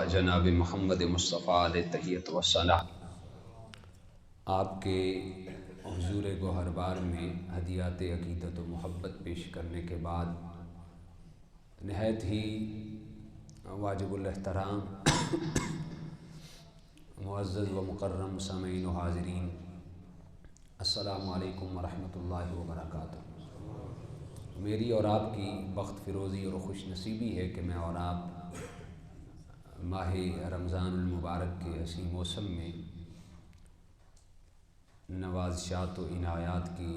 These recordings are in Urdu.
جناب محمد مصطفیٰ علیہ تحیت و ثنا۔ آپ کے حضور گوہر بار میں ہدیات عقیدت و محبت پیش کرنے کے بعد نہایت ہی واجب الاحترام معزز و مکرم سامعین و حاضرین، السلام علیکم ورحمۃ اللہ وبرکاتہ۔ میری اور آپ کی بخت فروزی اور خوش نصیبی ہے کہ میں اور آپ ماہ رمضان المبارک کے حسین موسم میں نوازشات و عنایات کی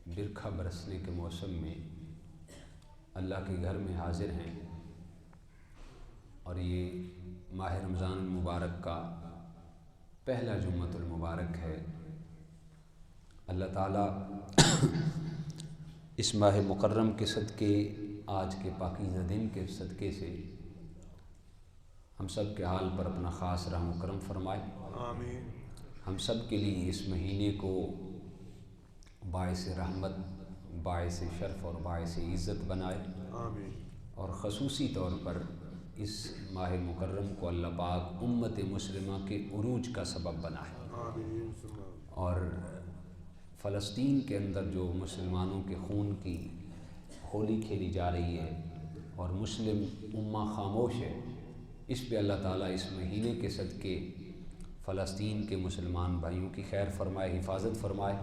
برکھا برسنے کے موسم میں اللہ کے گھر میں حاضر ہیں، اور یہ ماہ رمضان المبارک کا پہلا جمعۃ المبارک ہے۔ اللہ تعالیٰ اس ماہ مکرم کے صدقے، آج کے پاکیزہ دن کے صدقے سے ہم سب کے حال پر اپنا خاص رحم و کرم فرمائے۔ آمین۔ ہم سب کے لیے اس مہینے کو باعث رحمت، باعث شرف اور باعث عزت بنائے، آمین۔ اور خصوصی طور پر اس ماہ مکرم کو اللہ پاک امت مسلمہ کے عروج کا سبب بنائے، آمین۔ اور فلسطین کے اندر جو مسلمانوں کے خون کی ہولی کھیلی جا رہی ہے اور مسلم امہ خاموش ہے، اس پہ اللہ تعالیٰ اس مہینے کے صدقے فلسطین کے مسلمان بھائیوں کی خیر فرمائے، حفاظت فرمائے،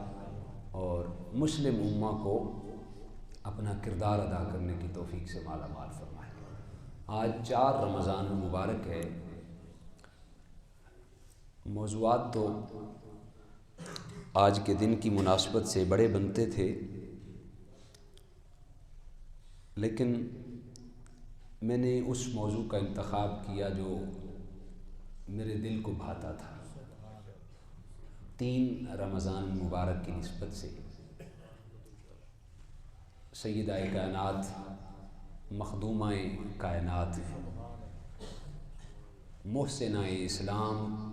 اور مسلم امہ کو اپنا کردار ادا کرنے کی توفیق سے مالا مال فرمائے۔ آج 4 رمضان المبارک ہے۔ موضوعات تو آج کے دن کی مناسبت سے بڑے بنتے تھے، لیکن میں نے اس موضوع کا انتخاب کیا جو میرے دل کو بھاتا تھا۔ 3 رمضان مبارک کی نسبت سے سیدہ کائنات، مخدومہ کائنات، محسنہ اسلام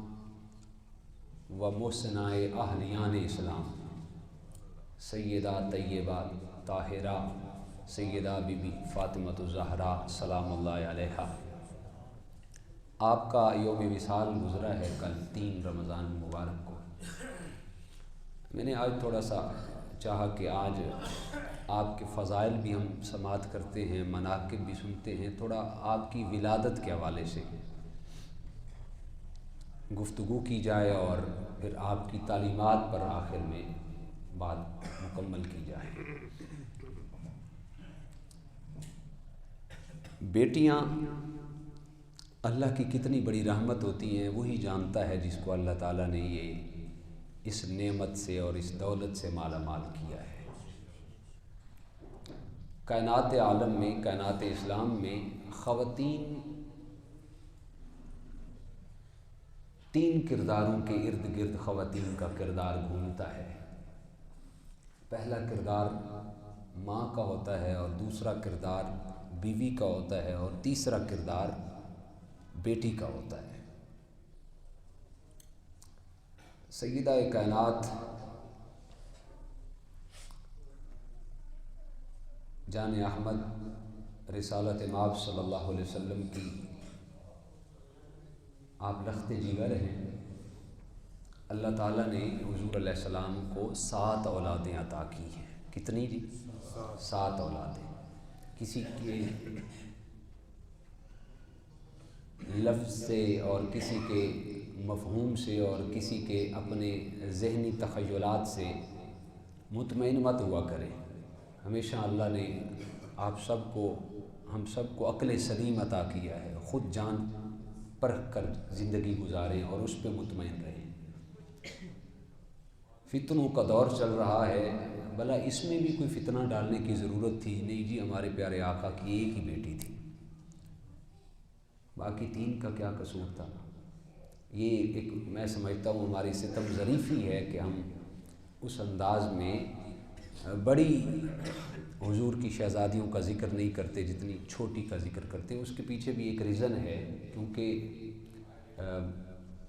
و محسنہ اہلیان اسلام، سیدہ طیبہ طاہرہ سیدہ بی بی فاطمۃ الزہرا سلام اللہ علیہا، آپ کا یوم وصال گزرا ہے کل 3 رمضان مبارک کو۔ میں نے آج تھوڑا سا چاہا کہ آج آپ کے فضائل بھی ہم سماعت کرتے ہیں، مناقب بھی سنتے ہیں، تھوڑا آپ کی ولادت کے حوالے سے گفتگو کی جائے، اور پھر آپ کی تعلیمات پر آخر میں بات مکمل کی جائے۔ بیٹیاں اللہ کی کتنی بڑی رحمت ہوتی ہیں، وہی جانتا ہے جس کو اللہ تعالیٰ نے یہ اس نعمت سے اور اس دولت سے مالا مال کیا ہے۔ کائنات عالم میں، کائنات اسلام میں خواتین 3 کرداروں کے ارد گرد خواتین کا کردار گھومتا ہے۔ پہلا کردار ماں کا ہوتا ہے، اور دوسرا کردار بیوی کا ہوتا ہے، اور تیسرا کردار بیٹی کا ہوتا ہے۔ سیدہ کائنات جان احمد رسالت مآب صلی اللہ علیہ وسلم کی آپ لخت جگر ہیں۔ اللہ تعالیٰ نے حضور علیہ السلام کو 7 اولادیں عطا کی ہیں۔ کتنی جی؟ 7 اولادیں۔ کسی کے لفظ سے اور کسی کے مفہوم سے اور کسی کے اپنے ذہنی تخیلات سے مطمئن مت ہوا کریں۔ ہمیشہ اللہ نے آپ سب کو، ہم سب کو عقل سلیم عطا کیا ہے، خود جان پرکھ کر زندگی گزاریں اور اس پہ مطمئن رہیں۔ فتنوں کا دور چل رہا ہے، بھلا اس میں بھی کوئی فتنہ ڈالنے کی ضرورت تھی؟ نہیں جی، ہمارے پیارے آقا کی ایک ہی بیٹی تھی، باقی 3 کا کیا قصور تھا؟ یہ ایک میں سمجھتا ہوں ہماری ستم ظریفی ہے کہ ہم اس انداز میں بڑی حضور کی شہزادیوں کا ذکر نہیں کرتے جتنی چھوٹی کا ذکر کرتے ہیں۔ اس کے پیچھے بھی ایک ریزن ہے، کیونکہ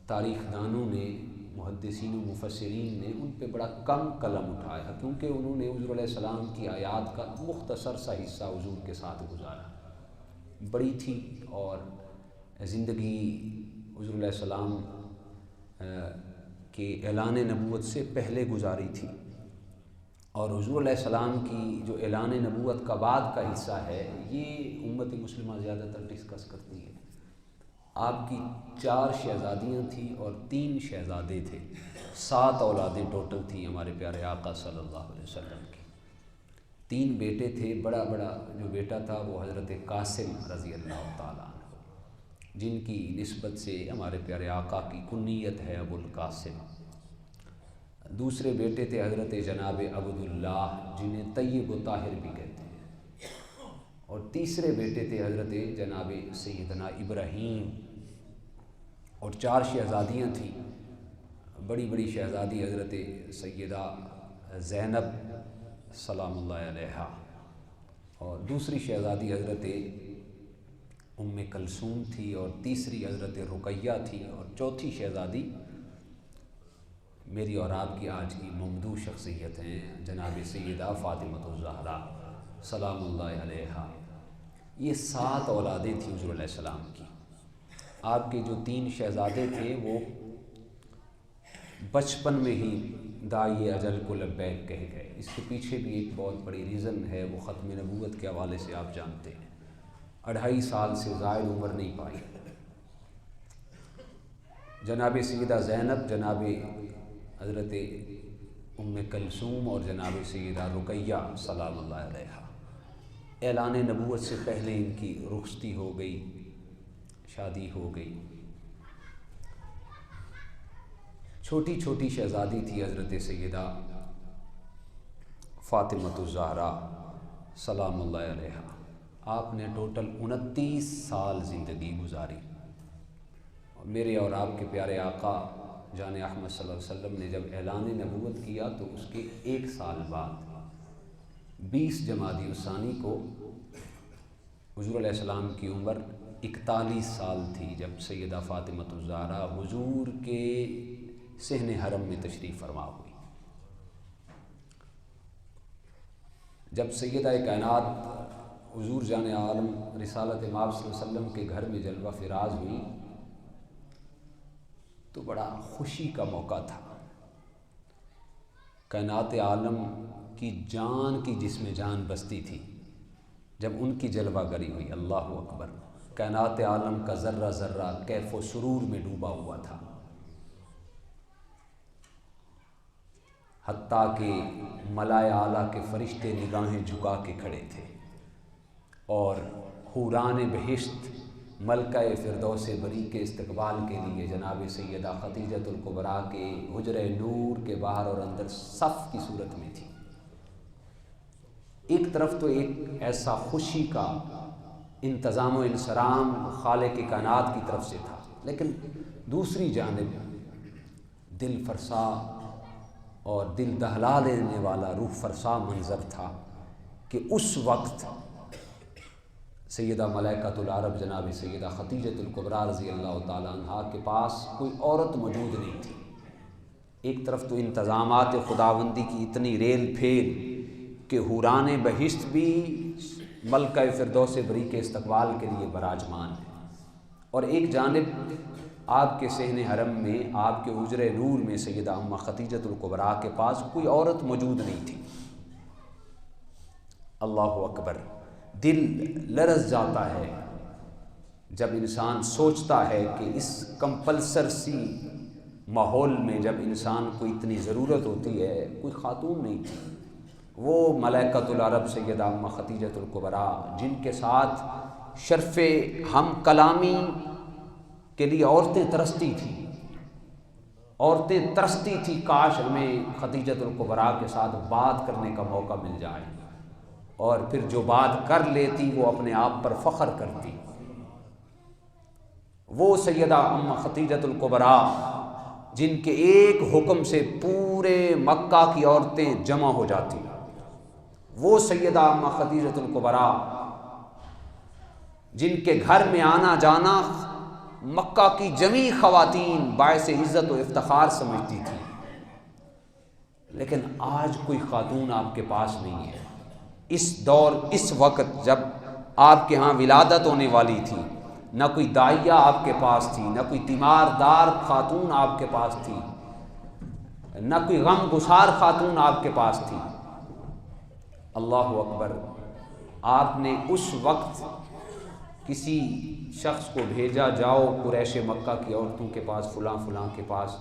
تاریخ دانوں نے، محدثین و مفسرین نے ان پہ بڑا کم قلم اٹھایا، کیونکہ انہوں نے حضور علیہ السلام کی آیات کا مختصر سا حصہ حضور کے ساتھ گزارا۔ بڑی تھی اور زندگی حضور علیہ السلام کے اعلان نبوت سے پہلے گزاری تھی، اور حضور علیہ السلام کی جو اعلان نبوت کا بعد کا حصہ ہے یہ امت مسلمہ زیادہ تر ڈسکس کرتی ہے۔ آپ کی 4 شہزادیاں تھیں اور 3 شہزادے تھے، 7 اولادیں ٹوٹل تھیں ہمارے پیارے آقا صلی اللہ علیہ وسلم کی۔ 3 بیٹے تھے، بڑا جو بیٹا تھا وہ حضرت قاسم رضی اللہ تعالیٰ عنہ، جن کی نسبت سے ہمارے پیارے آقا کی کنیت ہے ابو القاسم۔ دوسرے بیٹے تھے حضرت جناب عبداللہ، جنہیں طیب و طاہر بھی کہتے ہیں، اور تیسرے بیٹے تھے حضرت جناب سیدنا ابراہیم، اور 4 شہزادیاں تھیں۔ بڑی شہزادی حضرت سیدہ زینب سلام اللہ علیہا، اور دوسری شہزادی حضرت ام کلثوم تھی، اور تیسری حضرت رقیہ تھی، اور چوتھی شہزادی میری اور آپ کی آج کی ممدوح شخصیت ہیں جناب سیدہ فاطمۃ الزہرا سلام اللہ علیہا۔ یہ 7 اولادیں تھیں حضور علیہ السلام کی۔ آپ کے جو 3 شہزادے تھے وہ بچپن میں ہی داعی اجل کو لبیک کہہ گئے۔ اس کے پیچھے بھی ایک بہت بڑی ریزن ہے، وہ ختم نبوت کے حوالے سے آپ جانتے ہیں، 2.5 سال سے زائد عمر نہیں پائی۔ جناب سیدہ زینب، جناب حضرت ام کلثوم اور جناب سیدہ رقیہ سلام اللہ علیہا، اعلان نبوت سے پہلے ان کی رخصتی ہو گئی، شادی ہو گئی۔ چھوٹی شہزادی تھی حضرت سیدہ فاطمۃ الزہرا سلام اللہ علیہا۔ آپ نے ٹوٹل 29 سال زندگی گزاری۔ میرے اور آپ کے پیارے آقا جان احمد صلی اللہ علیہ وسلم نے جب اعلان نبوت کیا تو اس کے 1 سال بعد 20 جمادی الثانی کو حضور علیہ السلام کی عمر 41 سال تھی جب سیدہ فاطمۃ الزہرا حضور کے صحن حرم میں تشریف فرما ہوئی۔ جب سیدہ کائنات حضور جان عالم رسالت مآب صلی اللہ علیہ وسلم کے گھر میں جلوہ فراز ہوئی تو بڑا خوشی کا موقع تھا۔ کائنات عالم کی جان کی جس میں جان بستی تھی، جب ان کی جلوہ گری ہوئی، اللہ اکبر، کائنات عالم کا ذرہ ذرہ کیف و سرور میں ڈوبا ہوا تھا، حتیٰ کہ ملائے اعلیٰ کے فرشتے نگاہیں جھکا کے کھڑے تھے، اور حوران بہشت ملکہ فردوس بری کے استقبال کے لیے جناب سیدہ خدیجۃ الکبریٰ کے حجرہ نور کے باہر اور اندر صف کی صورت میں تھی۔ ایک طرف تو ایک ایسا خوشی کا انتظام و انصرام خالق کائنات کی طرف سے تھا، لیکن دوسری جانب دل فرسا اور دل دہلا دینے والا روح فرسا منظر تھا کہ اس وقت سیدہ ملائکۃ العرب جناب سیدہ خدیجۃ الکبریٰ رضی اللہ تعالیٰ عنہا کے پاس کوئی عورت موجود نہیں تھی۔ ایک طرف تو انتظامات خداوندی کی اتنی ریل پھیل کہ حوران بہشت بھی ملکہ فردوس بری کے استقبال کے لیے براجمان ہیں، اور ایک جانب آپ کے صحن حرم میں آپ کے حجرہ نور میں سیدہ امہ خدیجۃ الکبریٰ کے پاس کوئی عورت موجود نہیں تھی۔ اللہ اکبر، دل لرز جاتا ہے جب انسان سوچتا ہے کہ اس کمپلسر سی ماحول میں جب انسان کو اتنی ضرورت ہوتی ہے، کوئی خاتون نہیں تھی۔ وہ ملائکۃ العرب سیدہ امہ خدیجۃ الکبریٰ جن کے ساتھ شرف ہم کلامی کے لیے عورتیں ترستی تھیں، کاش ہمیں خدیجۃ الکبریٰ کے ساتھ بات کرنے کا موقع مل جائے، اور پھر جو بات کر لیتی وہ اپنے آپ پر فخر کرتی۔ وہ سیدہ امہ خدیجۃ الکبریٰ جن کے ایک حکم سے پورے مکہ کی عورتیں جمع ہو جاتی، وہ سیدہ امہ خدیجۃ الکبریٰ جن کے گھر میں آنا جانا مکہ کی جمیع خواتین باعث عزت و افتخار سمجھتی تھی، لیکن آج کوئی خاتون آپ کے پاس نہیں ہے۔ اس دور، اس وقت جب آپ کے ہاں ولادت ہونے والی تھی، نہ کوئی داعیہ آپ کے پاس تھی، نہ کوئی تیماردار خاتون آپ کے پاس تھی، نہ کوئی غم گسار خاتون آپ کے پاس تھی۔ اللہ اکبر، آپ نے اس وقت کسی شخص کو بھیجا، جاؤ قریش مکہ کی عورتوں کے پاس، فلاں فلاں کے پاس،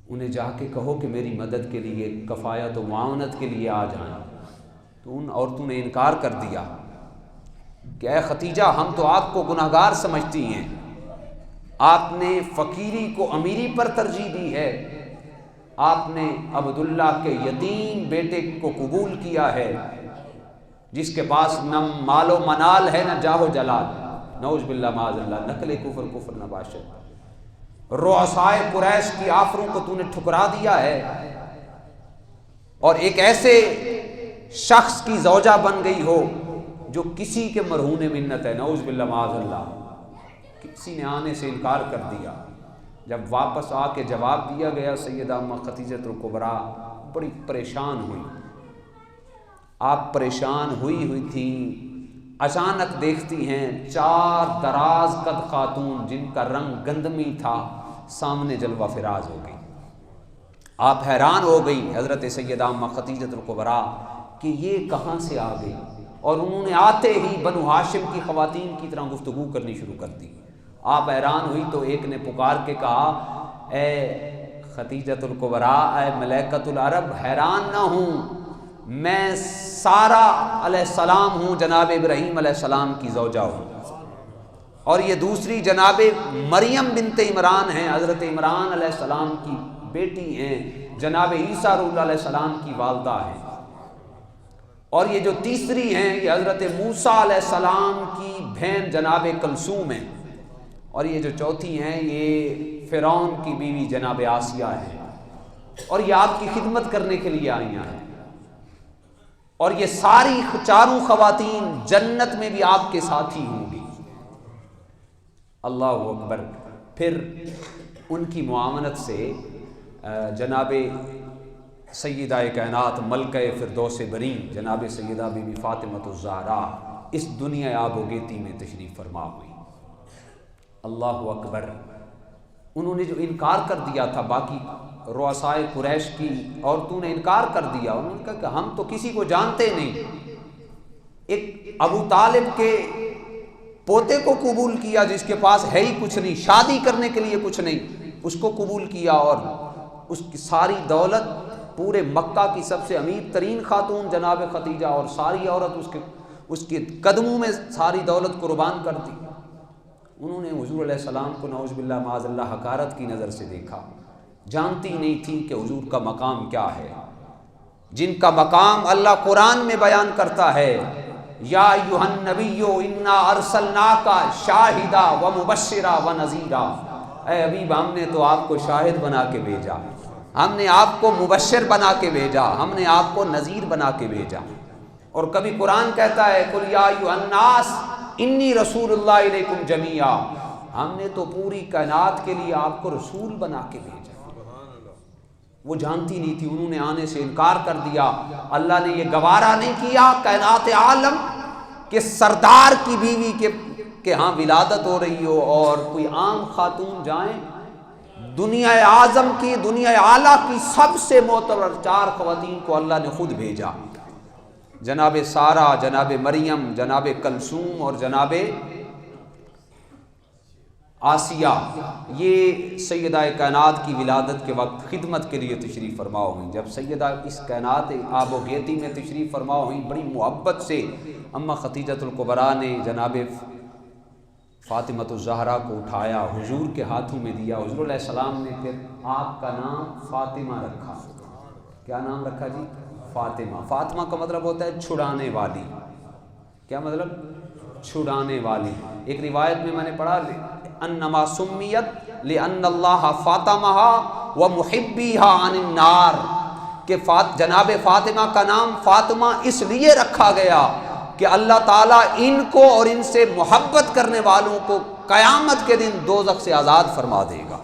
انہیں جا کے کہو کہ میری مدد کے لیے، کفایت و معاونت کے لیے آ جائیں۔ تو ان عورتوں نے انکار کر دیا کہ اے ختیجہ، ہم تو آپ کو گناہگار سمجھتی ہیں، آپ نے فقیری کو امیری پر ترجیح دی ہے، آپ نے عبداللہ کے یتیم بیٹے کو قبول کیا ہے، جس کے پاس نہ مال و منال ہے نہ جاہ و جلال، نعوذ باللہ معاذ اللہ، نقل کفر نباشد، رؤسائے قریش کی آفروں کو تو نے ٹھکرا دیا ہے، اور ایک ایسے شخص کی زوجہ بن گئی ہو جو کسی کے مرہون منت ہے، نعوذ باللہ معاذ اللہ۔ کسی نے آنے سے انکار کر دیا۔ جب واپس آ کے جواب دیا گیا، سیدہ ام خدیجہ الکبریٰ بڑی پریشان ہوئی۔ آپ پریشان ہوئی تھیں، اچانک دیکھتی ہیں 4 دراز قد خاتون جن کا رنگ گندمی تھا سامنے جلوہ فراز ہو گئی۔ آپ حیران ہو گئی حضرت سیدہ ام خدیجہ الکبریٰ کہ یہ کہاں سے آ گئی، اور انہوں نے آتے ہی بنو ہاشم کی خواتین کی طرح گفتگو کرنی شروع کر دی۔ آپ حیران ہوئی تو ایک نے پکار کے کہا، اے خدیجہ الکبریٰ، اے ملائکۃ العرب، حیران نہ ہوں، میں سارہ علیہ السلام ہوں، جناب ابراہیم علیہ السلام کی زوجہ ہوں، اور یہ دوسری جناب مریم بنت عمران ہیں، حضرت عمران علیہ السلام کی بیٹی ہیں، جناب عیسیٰ روح علیہ السلام کی والدہ ہیں، اور یہ جو تیسری ہیں یہ حضرت موسیٰ علیہ السلام کی بہن جناب کلثوم ہیں، اور یہ جو چوتھی ہیں یہ فرعون کی بیوی جناب آسیہ ہیں، اور یہ آپ کی خدمت کرنے کے لیے آئی ہیں، اور یہ ساری 4 خواتین جنت میں بھی آپ کے ساتھی ہوں گی۔ اللہ اکبر۔ پھر ان کی معاونت سے جناب سیدہ کائنات ملکہ فردوس برین جناب سیدہ بی بی فاطمہ الزہراء اس دنیا آب و گیتی میں تشریف فرما ہوئی۔ اللہ اکبر۔ انہوں نے جو انکار کر دیا تھا، باقی رؤسائے قریش کی عورتوں نے انکار کر دیا، انہوں نے کہا کہ ہم تو کسی کو جانتے نہیں، ایک ابو طالب کے پوتے کو قبول کیا جس کے پاس ہے ہی کچھ نہیں، شادی کرنے کے لیے کچھ نہیں، اس کو قبول کیا، اور اس کی ساری دولت، پورے مکہ کی سب سے امیر ترین خاتون جناب خدیجہ، اور ساری عورت اس کے قدموں میں ساری دولت قربان کر دی۔ انہوں نے حضور علیہ السلام کو نعوذ باللہ معاذ اللہ حقارت کی نظر سے دیکھا، جانتی نہیں تھی کہ حضور کا مقام کیا ہے، جن کا مقام اللہ قرآن میں بیان کرتا ہے، یا ایھا النبی انا ارسلناک شاہدا و مبشرا و نذیرا، اے حبیب ہم نے تو آپ کو شاہد بنا کے بھیجا، ہم نے آپ کو مبشر بنا کے بھیجا، ہم نے آپ کو نذیر بنا کے بھیجا۔ اور کبھی قرآن کہتا ہے قل یا ایھا الناس انی رسول اللہ علیکم جمیعا، ہم نے تو پوری کائنات کے لیے آپ کو رسول بنا کے بھیجا۔ وہ جانتی نہیں تھی، انہوں نے آنے سے انکار کر دیا۔ اللہ نے یہ گوارا نہیں کیا کائنات عالم کہ سردار کی بیوی کے ہاں ولادت ہو رہی ہو اور کوئی عام خاتون جائیں، دنیا اعظم کی، دنیا اعلیٰ کی سب سے معتبر 4 خواتین کو اللہ نے خود بھیجا، جناب سارہ، جناب مریم، جناب کلثوم اور جناب آسیہ، یہ سیدہ کائنات کی ولادت کے وقت خدمت کے لیے تشریف فرما ہوئیں۔ جب سیدہ اس کائنات آب و گیتی میں تشریف فرما ہوئیں، بڑی محبت سے اماں خدیجہ الکبریٰ نے جناب فاطمہ الزہراء کو اٹھایا، حضور کے ہاتھوں میں دیا۔ حضور علیہ السلام نے پھر آپ کا نام فاطمہ رکھا۔ کیا نام رکھا جی؟ فاطمہ۔ فاطمہ کا مطلب ہوتا ہے چھڑانے والی۔ کیا مطلب؟ چھڑانے والی۔ ایک روایت میں نے پڑھا انما سمیت لان اللہ فاطمہا ومحبیہا عن النار، کہ جناب فاطمہ کا نام فاطمہ اس لیے رکھا گیا کہ اللہ تعالیٰ ان کو اور ان سے محبت کرنے والوں کو قیامت کے دن دوزخ سے آزاد فرما دے گا۔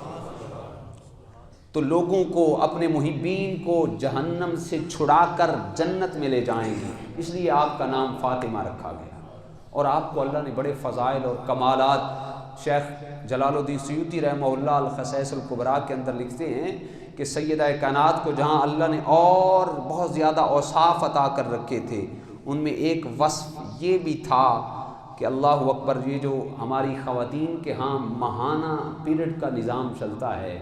تو لوگوں کو، اپنے محبین کو جہنم سے چھڑا کر جنت میں لے جائیں گی، اس لیے آپ کا نام فاطمہ رکھا گیا۔ اور آپ کو اللہ نے بڑے فضائل اور کمالات، شیخ جلال الدین سیوطی رحمہ اللہ الخصائص الکبریٰ کے اندر لکھتے ہیں کہ سیدہ کائنات کو جہاں اللہ نے اور بہت زیادہ اوصاف عطا کر رکھے تھے، ان میں ایک وصف یہ بھی تھا کہ اللہ اکبر، یہ جو ہماری خواتین کے ہاں ماہانہ پیریڈ کا نظام چلتا ہے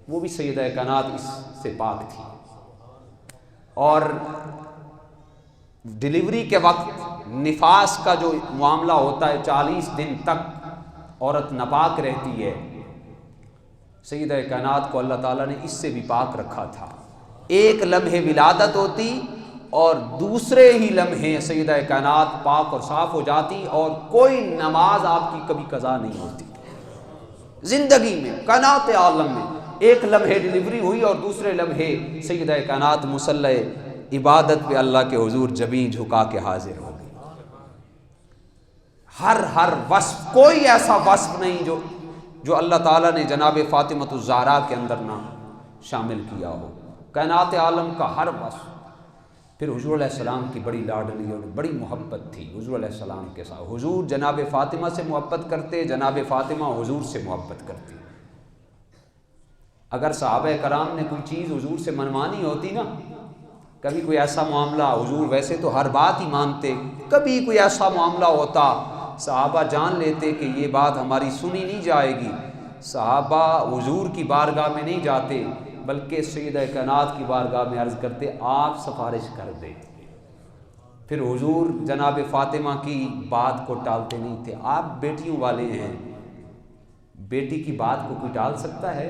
وہ بھی سیدہ کائنات اس سے پاک تھی، اور ڈیلیوری کے وقت نفاس کا جو معاملہ ہوتا ہے 40 دن تک عورت ناپاک رہتی ہے، سیدہ کائنات کو اللہ تعالیٰ نے اس سے بھی پاک رکھا تھا۔ ایک لمحے ولادت ہوتی اور دوسرے ہی لمحے سیدہ کائنات پاک اور صاف ہو جاتی، اور کوئی نماز آپ کی کبھی قضا نہیں ہوتی زندگی میں، کائنات عالم میں۔ ایک لمحے ڈیلیوری ہوئی اور دوسرے لمحے سیدہ کائنات مصلی عبادت پہ اللہ کے حضور جبیں جھکا کے حاضر ہو گئی۔ ہر وصف، کوئی ایسا وصف نہیں جو اللہ تعالیٰ نے جناب فاطمہ الزہرا کے اندر نہ شامل کیا ہو، کائنات عالم کا ہر وصف۔ پھر حضور علیہ السلام کی بڑی لاڈلی اور بڑی محبت تھی حضور علیہ السلام کے ساتھ، حضور جناب فاطمہ سے محبت کرتے، جناب فاطمہ حضور سے محبت کرتی۔ اگر صحابہ کرام نے کوئی چیز حضور سے منوانی ہوتی نا، کبھی کوئی ایسا معاملہ، حضور ویسے تو ہر بات ہی مانتے، کبھی کوئی ایسا معاملہ ہوتا صحابہ جان لیتے کہ یہ بات ہماری سنی نہیں جائے گی، صحابہ حضور کی بارگاہ میں نہیں جاتے بلکہ سیدہ کائنات کی بارگاہ میں عرض کرتے آپ سفارش کر دیں۔ پھر حضور جناب فاطمہ کی بات کو ٹالتے نہیں تھے۔ آپ بیٹیوں والے ہیں، بیٹی کی بات کو کوئی ٹال سکتا ہے؟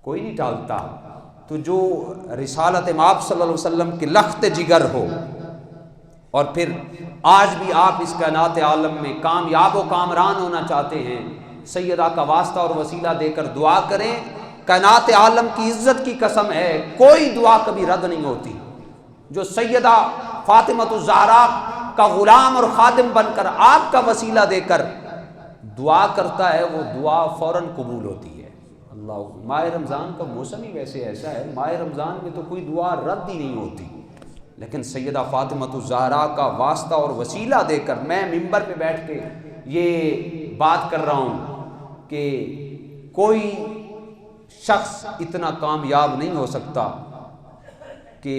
کوئی نہیں ٹالتا۔ تو جو رسالت مآب صلی اللہ علیہ وسلم کے لخت جگر ہو، اور پھر آج بھی آپ اس کائنات عالم میں کامیاب و کامران ہونا چاہتے ہیں، سیدہ کا واسطہ اور وسیلہ دے کر دعا کریں۔ کائنات عالم کی عزت کی قسم ہے، کوئی دعا کبھی رد نہیں ہوتی۔ جو سیدہ فاطمہ الزہرا کا غلام اور خادم بن کر آپ کا وسیلہ دے کر دعا کرتا ہے، وہ دعا فوراً قبول ہوتی ہے۔ اللہ، ماہ رمضان کا موسم ہی ویسے ایسا ہے، ماہ رمضان میں تو کوئی دعا رد ہی نہیں ہوتی، لیکن سیدہ فاطمہ الزہرا کا واسطہ اور وسیلہ دے کر میں ممبر پہ بیٹھ کے یہ بات کر رہا ہوں کہ کوئی شخص اتنا کامیاب نہیں ہو سکتا کہ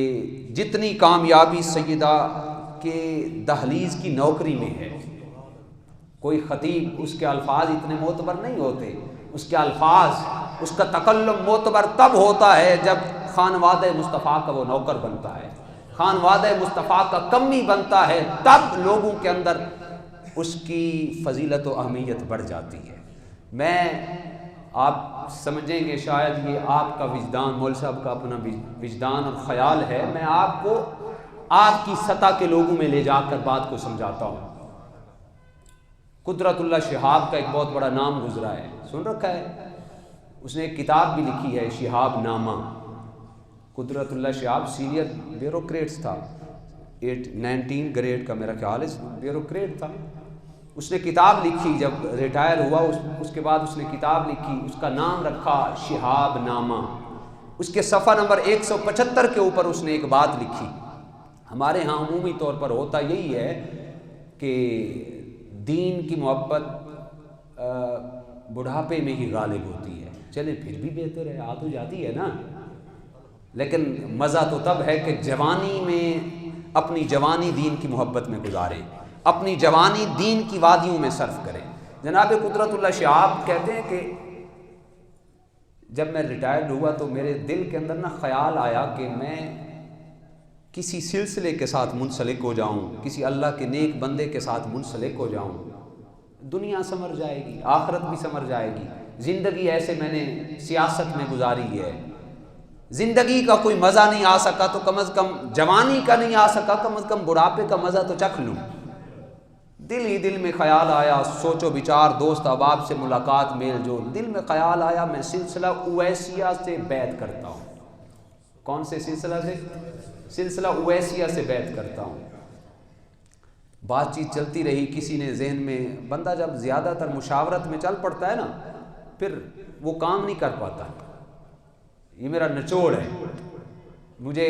جتنی کامیابی سیدہ کے دہلیز کی نوکری میں ہے۔ کوئی خطیب، اس کے الفاظ اتنے معتبر نہیں ہوتے، اس کے الفاظ، اس کا تکلم معتبر تب ہوتا ہے جب خانوادہ مصطفیٰ کا وہ نوکر بنتا ہے، خانوادہ مصطفیٰ کا کمی بنتا ہے، تب لوگوں کے اندر اس کی فضیلت و اہمیت بڑھ جاتی ہے۔ میں، آپ سمجھیں گے شاید یہ آپ کا وجدان، مول صاحب کا اپنا وجدان اور خیال ہے، میں آپ کو آپ کی سطح کے لوگوں میں لے جا کر بات کو سمجھاتا ہوں۔ قدرت اللہ شہاب کا ایک بہت بڑا نام گزرا ہے، سن رکھا ہے؟ اس نے ایک کتاب بھی لکھی ہے، شہاب نامہ۔ قدرت اللہ شہاب سینئر بیوروکریٹس تھا، 19 گریڈ کا میرا خیال ہے بیوروکریٹ تھا۔ اس نے کتاب لکھی، جب ریٹائر ہوا اس کے بعد اس نے کتاب لکھی، اس کا نام رکھا شہاب نامہ۔ اس کے صفحہ نمبر 175 کے اوپر اس نے ایک بات لکھی۔ ہمارے ہاں عمومی طور پر ہوتا یہی ہے کہ دین کی محبت بڑھاپے میں ہی غالب ہوتی ہے، چلے پھر بھی بہتر ہے، آ تو جاتی ہے نا، لیکن مزہ تو تب ہے کہ جوانی میں اپنی جوانی دین کی محبت میں گزاریں، اپنی جوانی دین کی وادیوں میں صرف کریں۔ جناب قدرت اللہ شہاب کہتے ہیں کہ جب میں ریٹائرڈ ہوا تو میرے دل کے اندر خیال آیا کہ میں کسی سلسلے کے ساتھ منسلک ہو جاؤں، کسی اللہ کے نیک بندے کے ساتھ منسلک ہو جاؤں، دنیا سمر جائے گی، آخرت بھی سمر جائے گی۔ زندگی ایسے میں نے سیاست میں گزاری ہے، زندگی کا کوئی مزہ نہیں آ سکا تو کم از کم جوانی کا نہیں آ سکا، کم از کم بڑھاپے کا مزہ تو چکھ لوں۔ دل ہی دل میں خیال آیا، سوچو بچار دوست احباب سے ملاقات میل جول، دل میں خیال آیا میں سلسلہ اویسیہ سے بیعت کرتا ہوں۔ کون سے سلسلہ سے؟ سلسلہ اویسیہ سے بیعت کرتا ہوں۔ بات چیت چلتی رہی، کسی نے ذہن میں، بندہ جب زیادہ تر مشاورت میں چل پڑتا ہے نا پھر وہ کام نہیں کر پاتا۔ یہ میرا نچوڑ ہے، مجھے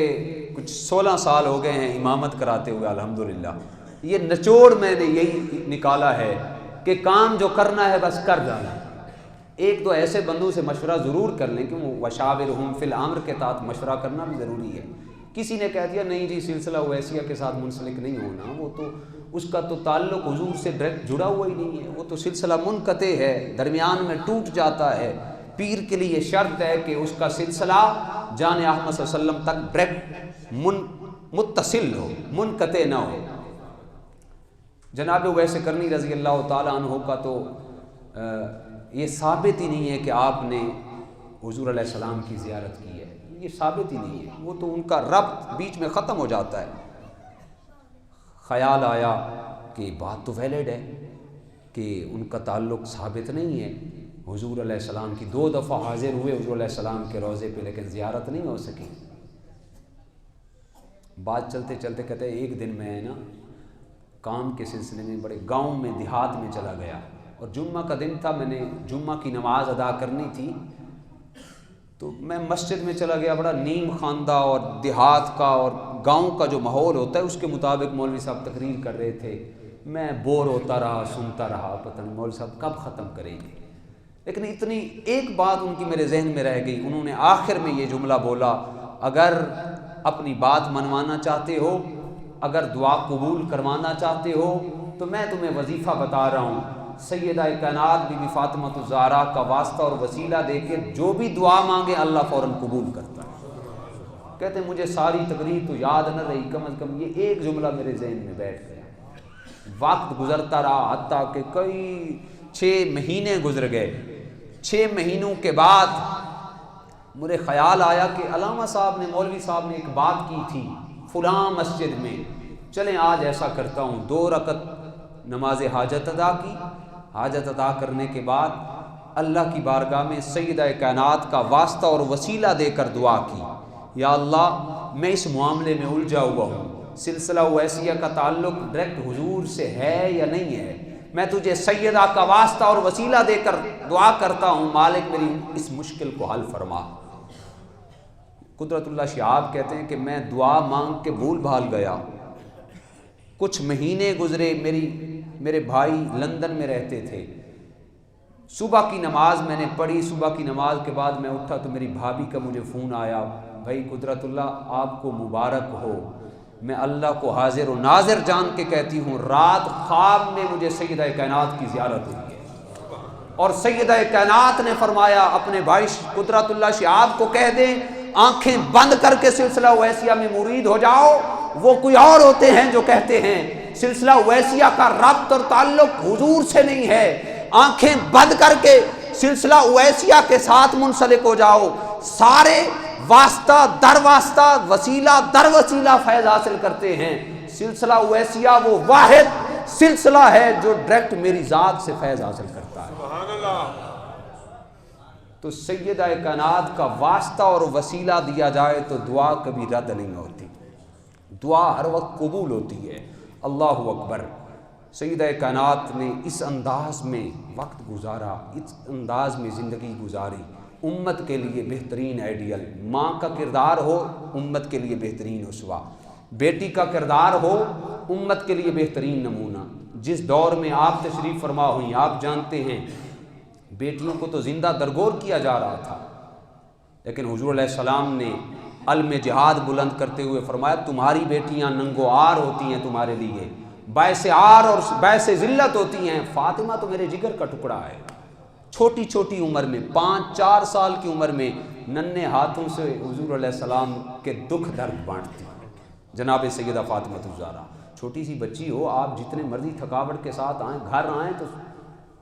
کچھ 16 سال ہو گئے ہیں امامت کراتے ہوئے الحمدللہ۔ یہ نچوڑ میں نے یہی نکالا ہے کہ کام جو کرنا ہے بس کر ڈالنا. ایک دو ایسے بندوں سے مشورہ ضرور کر لیں کہ وہ وشاورہم فی الامر کے تحت مشورہ کرنا بھی ضروری ہے. کسی نے کہہ دیا نہیں جی سلسلہ اویسیہ کے ساتھ منسلک نہیں ہونا، وہ تو اس کا تو تعلق حضور سے ڈائریکٹ جڑا ہوا ہی نہیں ہے، وہ تو سلسلہ منقطع ہے، درمیان میں ٹوٹ جاتا ہے. پیر کے لیے شرط ہے کہ اس کا سلسلہ جان احمد صلی اللہ علیہ وسلم تک ڈائریکٹ متصل ہو، منقطع نہ ہو. جناب اویس کرنی رضی اللہ تعالیٰ عنہ کا تو یہ ثابت ہی نہیں ہے کہ آپ نے حضور علیہ السلام کی زیارت کی ہے، یہ ثابت ہی نہیں ہے. وہ تو ان کا ربط بیچ میں ختم ہو جاتا ہے. خیال آیا کہ بات تو ویلڈ ہے کہ ان کا تعلق ثابت نہیں ہے. حضور علیہ السلام کی 2 دفعہ حاضر ہوئے حضور علیہ السلام کے روضے پہ، لیکن زیارت نہیں ہو سکی. بات چلتے چلتے کہتے ہیں ایک دن میں نا کام کے سلسلے میں بڑے گاؤں میں دیہات میں چلا گیا، اور جمعہ کا دن تھا، میں نے جمعہ کی نماز ادا کرنی تھی، تو میں مسجد میں چلا گیا. بڑا نیم خواندہ اور دیہات کا اور گاؤں کا جو ماحول ہوتا ہے اس کے مطابق مولوی صاحب تقریر کر رہے تھے. میں بور ہوتا رہا، سنتا رہا، پتہ نہیں مولوی صاحب کب ختم کریں گے. لیکن اتنی ایک بات ان کی میرے ذہن میں رہ گئی. انہوں نے آخر میں یہ جملہ بولا، اگر اپنی بات منوانا چاہتے ہو، اگر دعا قبول کروانا چاہتے ہو تو میں تمہیں وظیفہ بتا رہا ہوں. سیدہ کائنات بی بی فاطمہ الزہرا کا واسطہ اور وسیلہ دے کے جو بھی دعا مانگے اللہ فوراً قبول کرتا ہے. کہتے ہیں مجھے ساری تقریر تو یاد نہ رہی، کم از کم یہ ایک جملہ میرے ذہن میں بیٹھ گیا. وقت گزرتا رہا حتیٰ کہ کئی 6 مہینے گزر گئے. 6 مہینوں کے بعد مجھے خیال آیا کہ علامہ صاحب نے، مولوی صاحب نے ایک بات کی تھی فلاں مسجد میں، چلیں آج ایسا کرتا ہوں. 2 رکعت نماز حاجت ادا کی. حاجت ادا کرنے کے بعد اللہ کی بارگاہ میں سیدہ کائنات کا واسطہ اور وسیلہ دے کر دعا کی، یا اللہ میں اس معاملے میں الجھا ہوا ہوں، سلسلہ اویسیہ کا تعلق ڈائریکٹ حضور سے ہے یا نہیں ہے، میں تجھے سیدہ کا واسطہ اور وسیلہ دے کر دعا کرتا ہوں، مالک میری اس مشکل کو حل فرما. قدرت اللہ شہاب کہتے ہیں کہ میں دعا مانگ کے بھول بھال گیا. کچھ مہینے گزرے، میرے بھائی لندن میں رہتے تھے. صبح کی نماز میں نے پڑھی، صبح کی نماز کے بعد میں اٹھا تو میری بھابھی کا مجھے فون آیا، بھائی قدرت اللہ آپ کو مبارک ہو، میں اللہ کو حاضر و ناظر جان کے کہتی ہوں رات خواب میں مجھے سیدہ کائنات کی زیارت ہوئی ہے، اور سیدہ کائنات نے فرمایا اپنے بھائی قدرت اللہ شہاب کو کہہ دیں آنکھیں بند کر کے سلسلہ اویسیہ میں مرید ہو جاؤ. وہ کوئی اور ہوتے ہیں جو کہتے ہیں سلسلہ اویسیہ کا ربط اور تعلق حضور سے نہیں ہے. آنکھیں بند کر کے سلسلہ اویسیہ کے ساتھ منسلک ہو جاؤ، سارے واسطہ در واسطہ، وسیلہ در وسیلہ فیض حاصل کرتے ہیں. سلسلہ اویسیہ وہ واحد سلسلہ ہے جو ڈائریکٹ میری ذات سے فیض حاصل کرتا ہے. سبحان اللہ. تو سیدہ کائنات کا واسطہ اور وسیلہ دیا جائے تو دعا کبھی رد نہیں ہوتی، دعا ہر وقت قبول ہوتی ہے. اللہ اکبر. سیدہ کائنات نے اس انداز میں وقت گزارا، اس انداز میں زندگی گزاری، امت کے لیے بہترین آئیڈیل. ماں کا کردار ہو امت کے لیے بہترین اسوہ، بیٹی کا کردار ہو امت کے لیے بہترین نمونہ. جس دور میں آپ تشریف فرما ہوئی آپ جانتے ہیں بیٹیوں کو تو زندہ درگور کیا جا رہا تھا، لیکن حضور علیہ السلام نے علم جہاد بلند کرتے ہوئے فرمایا تمہاری بیٹیاں ننگو آر ہوتی ہیں، تمہارے لیے باعث آر اور باعث ذلت ہوتی ہیں. فاطمہ تو میرے جگر کا ٹکڑا ہے، چھوٹی چھوٹی عمر میں 5-4 سال کی عمر میں ننھے ہاتھوں سے حضور علیہ السلام کے دکھ درد بانٹتی. جناب سیدہ فاطمہ الزہرا چھوٹی سی بچی ہو، آپ جتنے مرضی تھکاوٹ کے ساتھ آئیں، گھر آئیں تو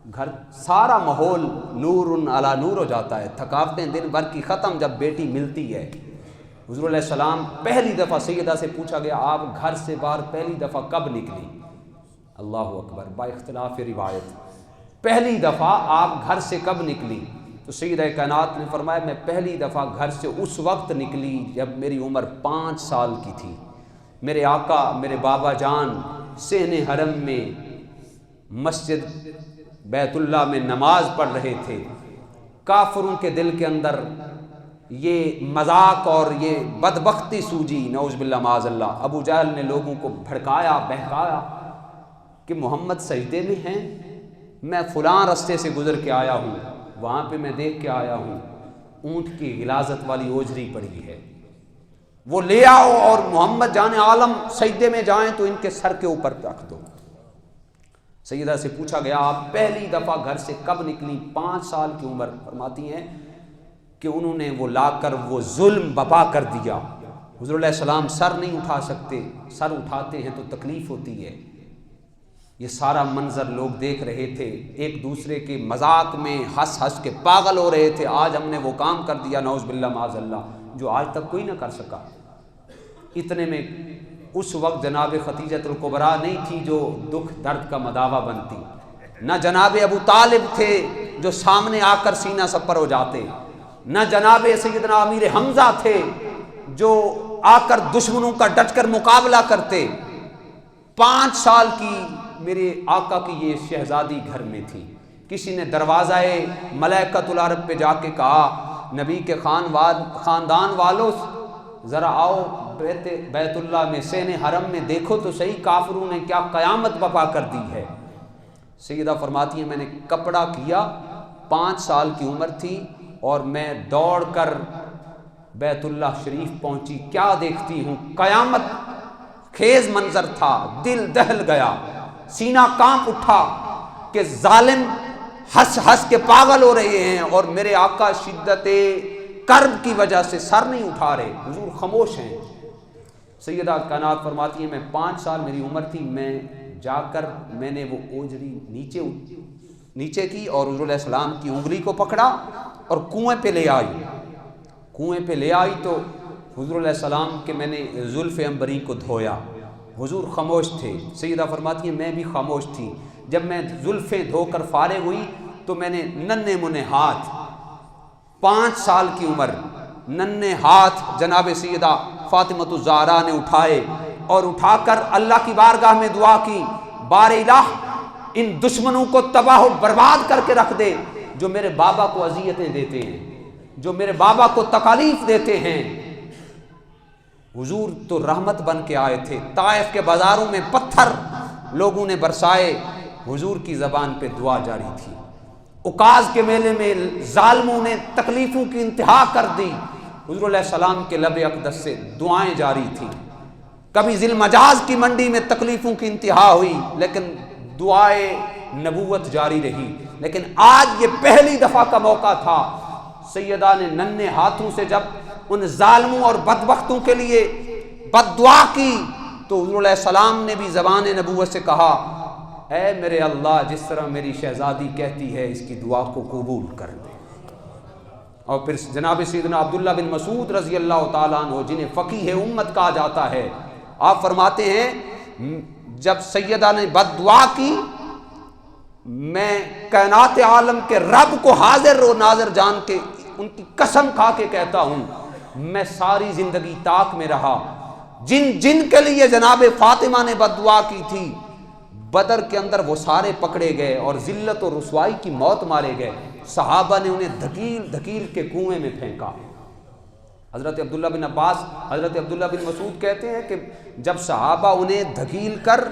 گھر سارا ماحول نور علی نور ہو جاتا ہے. تھکاوٹیں دن بھر کی ختم جب بیٹی ملتی ہے. حضور علیہ السلام پہلی دفعہ سیدہ سے پوچھا گیا آپ گھر سے باہر پہلی دفعہ کب نکلی؟ اللہ اکبر. با اختلاف روایت پہلی دفعہ آپ گھر سے کب نکلی؟ تو سیدہ کائنات نے فرمایا میں پہلی دفعہ گھر سے اس وقت نکلی جب میری عمر 5 سال کی تھی. میرے آقا میرے بابا جان صحن حرم میں مسجد بیت اللہ میں نماز پڑھ رہے تھے. کافروں کے دل کے اندر یہ مذاق اور یہ بدبختی سوجی، نعوذ باللہ معاذ اللہ. ابو جہل نے لوگوں کو بھڑکایا بہکایا، کہ محمد سجدے میں ہیں، میں فلاں رستے سے گزر کے آیا ہوں، وہاں پہ میں دیکھ کے آیا ہوں اونٹ کی غلاظت والی اوجری پڑی ہے، وہ لے آؤ اور محمد جان عالم سجدے میں جائیں تو ان کے سر کے اوپر رکھ دو۔ سیدہ سے پوچھا گیا آپ پہلی دفعہ گھر سے کب نکلی؟ 5 سال کی عمر۔ فرماتی ہیں کہ انہوں نے وہ لا کر وہ ظلم بپا کر دیا۔ حضور علیہ السلام سر نہیں اٹھا سکتے، سر اٹھاتے ہیں تو تکلیف ہوتی ہے۔ یہ سارا منظر لوگ دیکھ رہے تھے، ایک دوسرے کے مذاق میں ہنس ہنس کے پاگل ہو رہے تھے، آج ہم نے وہ کام کر دیا نعوذ باللہ معاذ اللہ جو آج تک کوئی نہ کر سکا۔ اتنے میں اس وقت جناب خدیجۃ الکبریٰ نہیں تھی جو دکھ درد کا مداوا بنتی، نہ جناب ابو طالب تھے جو سامنے آ کر سینہ سپر ہو جاتے، نہ جناب سیدنا امیر حمزہ تھے جو آ کر دشمنوں کا ڈٹ کر مقابلہ کرتے۔ 5 سال کی میرے آقا کی یہ شہزادی گھر میں تھی۔ کسی نے دروازہ ملائکۃ العرب پہ جا کے کہا نبی کے خاندان والوں ذرا آؤ بیت اللہ میں سین حرم میں دیکھو تو صحیح کافروں نے کیا قیامت بپا کر دی ہے۔ سیدہ فرماتی ہیں میں نے کپڑا کیا، 5 سال کی عمر تھی اور میں دوڑ کر بیت اللہ شریف پہنچی، کیا دیکھتی ہوں قیامت خیز منظر تھا، دل دہل گیا، سینہ کانپ اٹھا کہ ظالم ہنس ہنس کے پاگل ہو رہے ہیں اور میرے آقا شدت کرب کی وجہ سے سر نہیں اٹھا رہے، حضور خاموش ہیں۔ سیدہ کائنات فرماتی ہیں میں 5 سال میری عمر تھی، میں جا کر میں نے وہ اوجری نیچے کی اور حضور علیہ السلام کی انگلی کو پکڑا اور کنویں پہ لے آئی تو حضور علیہ السلام کے میں نے زلف عنبری کو دھویا، حضور خاموش تھے۔ سیدہ فرماتی ہیں میں بھی خاموش تھی۔ جب میں زلفیں دھو کر فارغ ہوئی تو میں نے ننھے منھے ہاتھ، 5 سال کی عمر، ننھے ہاتھ جناب سیدہ فاطمہ الزہرا نے اٹھائے اور اٹھا کر اللہ کی بارگاہ میں دعا کی، بار الہ ان دشمنوں کو تباہ و برباد کر کے رکھ دے جو میرے بابا کو اذیتیں دیتے ہیں، جو میرے بابا کو تکالیف دیتے ہیں۔ حضور تو رحمت بن کے آئے تھے، طائف کے بازاروں میں پتھر لوگوں نے برسائے، حضور کی زبان پہ دعا جاری تھی۔ عکاظ کے میلے میں ظالموں نے تکلیفوں کی انتہا کر دی، حضور علیہ السلام کے لب اقدس سے دعائیں جاری تھیں۔ کبھی ذی المجاز کی منڈی میں تکلیفوں کی انتہا ہوئی لیکن دعائے نبوت جاری رہی۔ لیکن آج یہ پہلی دفعہ کا موقع تھا، سیدہ نے ننھے ہاتھوں سے جب ان ظالموں اور بدبختوں کے لیے بد دعا کی تو حضور علیہ السلام نے بھی زبان نبوت سے کہا اے میرے اللہ جس طرح میری شہزادی کہتی ہے اس کی دعا کو قبول کر دے۔ اور پھر جناب سیدنا عبداللہ بن مسعود رضی اللہ تعالیٰ عنہ جنہیں فقیہ امت کہا جاتا ہے، آپ فرماتے ہیں جب سیدہ نے بد دعا کی میں کائنات عالم کے رب کو حاضر و ناظر جان کے ان کی قسم کھا کے کہتا ہوں میں ساری زندگی طاق میں رہا، جن کے لیے جناب فاطمہ نے بد دعا کی تھی بدر کے اندر وہ سارے پکڑے گئے اور ذلت و رسوائی کی موت مارے گئے، صحابہ نے انہیں دھکیل کے کنویں میں پھینکا۔ حضرت عبداللہ بن عباس، حضرت عبداللہ بن مسعود کہتے ہیں کہ جب صحابہ انہیں دھکیل کر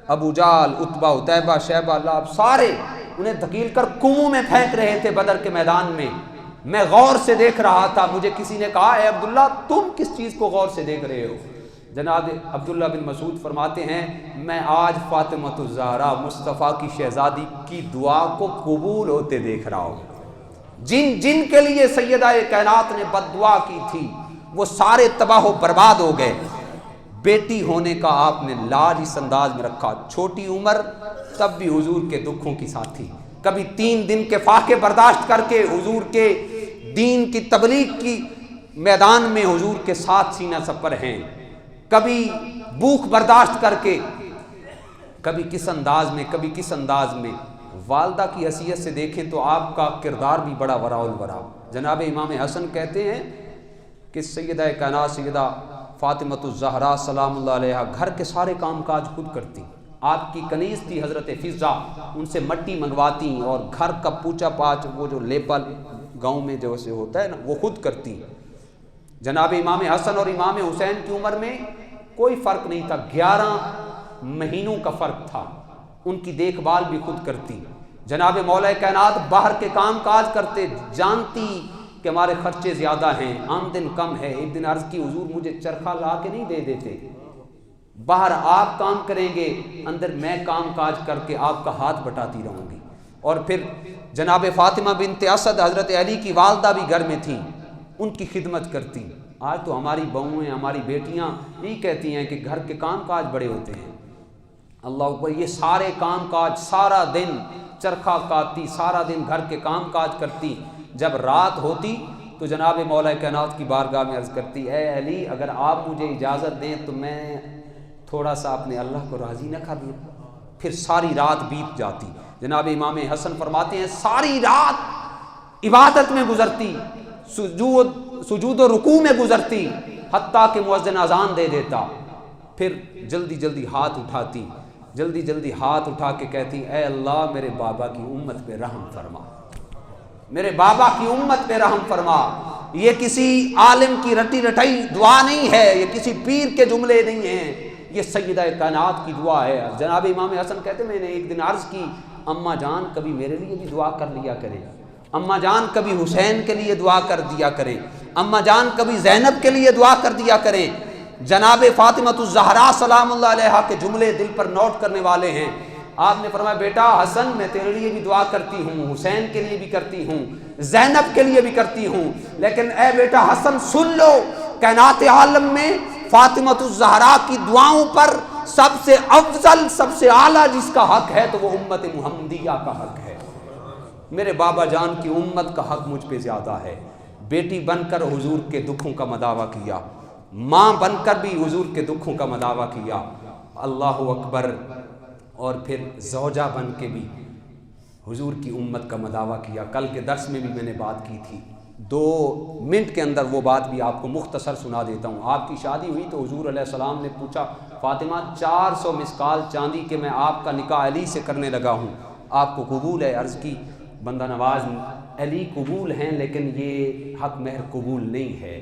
ابو جہل، عتبہ، عتیبہ، شیبہ، لہب سارے انہیں دھکیل کر کنویں میں پھینک رہے تھے بدر کے میدان میں غور سے دیکھ رہا تھا، مجھے کسی نے کہا اے عبداللہ تم کس چیز کو غور سے دیکھ رہے ہو؟ جناب عبداللہ بن مسعود فرماتے ہیں میں آج فاطمہ الزہرا مصطفیٰ کی شہزادی کی دعا کو قبول ہوتے دیکھ رہا ہوں۔ جن کے لیے سیدہ کائنات نے بد دعا کی تھی وہ سارے تباہ و برباد ہو گئے۔ بیٹی ہونے کا آپ نے لاج اس انداز میں رکھا، چھوٹی عمر تب بھی حضور کے دکھوں کی ساتھی، کبھی 3 دن کے فاقے برداشت کر کے حضور کے دین کی تبلیغ کی میدان میں حضور کے ساتھ سینہ سپر ہیں، کبھی بھوک برداشت کر کے، کبھی کس انداز میں والدہ کی حیثیت سے دیکھیں تو آپ کا کردار بھی بڑا وراء الورا۔ جناب امام حسن کہتے ہیں کہ سیدہ کائنات سیدہ فاطمہ الزہرا سلام اللہ علیہا گھر کے سارے کام کاج خود کرتی، آپ کی کنیز تھی حضرت فضہ، ان سے مٹی منگواتی اور گھر کا پوچھا پاچھ وہ جو لیپا گاؤں میں جو سے ہوتا ہے نا وہ خود کرتی۔ جناب امام حسن اور امام حسین کی عمر میں کوئی فرق نہیں تھا، 11 مہینوں کا فرق تھا، ان کی دیکھ بھال بھی خود کرتی. جناب مولا کائنات باہر کے کام کاج کرتے، جانتی کہ ہمارے خرچے زیادہ ہیں، آمدن کم ہے. ایک دن عرض کی حضور مجھے چرخہ لا کے نہیں دے دیتے، باہر آپ کام کریں گے، اندر میں کام کاج کر کے آپ کا ہاتھ بٹاتی رہوں گی. اور پھر جناب فاطمہ بنت اسد حضرت علی کی والدہ بھی گھر میں تھیں، ان کی خدمت کرتی. آج تو ہماری بہویں، ہماری بیٹیاں یہی کہتی ہیں کہ گھر کے کام کاج بڑے ہوتے ہیں. اللہ اکبر، یہ سارے کام کاج، سارا دن چرخہ کاٹتی، سارا دن گھر کے کام کاج کرتی. جب رات ہوتی تو جناب مولا کائنات کی بارگاہ میں عرض کرتی، اے علی اگر آپ مجھے اجازت دیں تو میں تھوڑا سا اپنے اللہ کو راضی نہ کر لوں. پھر ساری رات بیت جاتی. جناب امام حسن فرماتے ہیں ساری رات عبادت میں گزرتی، سجود و رکوع میں گزرتی، حتیٰ کہ مؤذن اذان دے دیتا. پھر جلدی جلدی ہاتھ اٹھاتی، جلدی جلدی ہاتھ اٹھا کے کہتی، اے اللہ میرے بابا کی امت پہ رحم فرما، میرے بابا کی امت پہ رحم فرما. یہ کسی عالم کی رٹی رٹائی دعا نہیں ہے، یہ کسی پیر کے جملے نہیں ہیں، یہ سیدہ کائنات کی دعا ہے. جناب امام حسن کہتے میں نے ایک دن عرض کی، اماں جان کبھی میرے لیے بھی دعا کر لیا کریں، اماں جان کبھی حسین کے لیے دعا کر دیا کریں، اماں جان کبھی زینب کے لیے دعا کر دیا کریں. جناب فاطمہ الزہرا سلام اللہ علیہا کے جملے دل پر نوٹ کرنے والے ہیں. آپ نے فرمایا بیٹا حسن میں تیرے لیے بھی دعا کرتی ہوں، حسین کے لیے بھی کرتی ہوں، زینب کے لیے بھی کرتی ہوں، لیکن اے بیٹا حسن سن لو، کائنات عالم میں فاطمہ الزہرا کی دعاؤں پر سب سے افضل، سب سے اعلیٰ جس کا حق ہے تو وہ امت محمدیہ کا حق ہے. میرے بابا جان کی امت کا حق مجھ پہ زیادہ ہے. بیٹی بن کر حضور کے دکھوں کا مداوع کیا، ماں بن کر بھی حضور کے دکھوں کا مداوع کیا، اللہ اکبر. اور پھر زوجہ بن کے بھی حضور کی امت کا مداوع کیا. کل کے درس میں بھی میں نے بات کی تھی، 2 منٹ کے اندر وہ بات بھی آپ کو مختصر سنا دیتا ہوں. آپ کی شادی ہوئی تو حضور علیہ السلام نے پوچھا، فاطمہ 400 مسکال چاندی کے میں آپ کا نکاح علی سے کرنے لگا ہوں، آپ کو قبول ہے؟ عرض کی بندہ نواز علی قبول ہیں لیکن یہ حق مہر قبول نہیں ہے.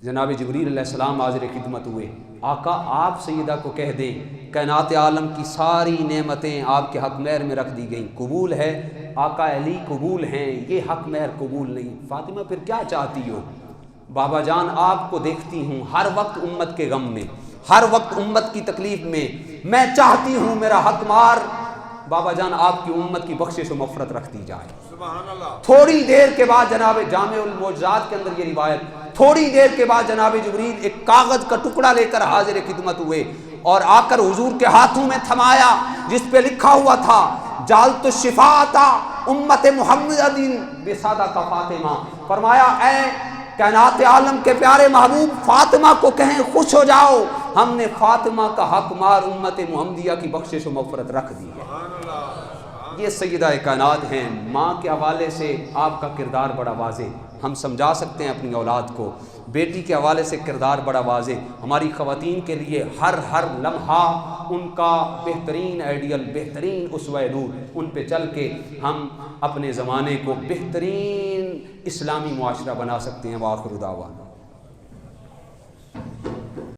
جناب جبریل علیہ السلام حاضر خدمت ہوئے، آقا آپ سیدہ کو کہہ دیں کائنات عالم کی ساری نعمتیں آپ کے حق مہر میں رکھ دی گئیں، قبول ہے؟ آقا علی قبول ہیں، یہ حق مہر قبول نہیں. فاطمہ پھر کیا چاہتی ہو؟ بابا جان آپ کو دیکھتی ہوں ہر وقت امت کے غم میں، ہر وقت امت کی تکلیف میں چاہتی ہوں میرا حق مار بابا جان آپ کی امت کی بخشش و مغفرت رکھ دی جائے. سبحان اللہ. تھوڑی دیر کے بعد جناب جامع المعجزات کے اندر یہ روایت، تھوڑی دیر کے بعد جناب جبریل ایک کاغذ کا ٹکڑا لے کر حاضر خدمت ہوئے اور آ کر حضور کے ہاتھوں میں تھمایا، جس پہ لکھا ہوا تھا جالت الشفاعۃ امت محمد بصدق فاطمہ. فرمایا اے کائنات عالم کے پیارے محبوب، فاطمہ کو کہیں خوش ہو جاؤ، ہم نے فاطمہ کا حق مار امت محمدیہ کی بخشش و مغفرت رکھ دی ہے. یہ سیدہ کائنات ہیں. ماں کے حوالے سے آپ کا کردار بڑا واضح، ہم سمجھا سکتے ہیں اپنی اولاد کو. بیٹی کے حوالے سے کردار بڑا واضح. ہماری خواتین کے لیے ہر لمحہ ان کا بہترین آئیڈیل، بہترین اسوہ نور، ان پہ چل کے ہم اپنے زمانے کو بہترین اسلامی معاشرہ بنا سکتے ہیں. وآخر دعوانا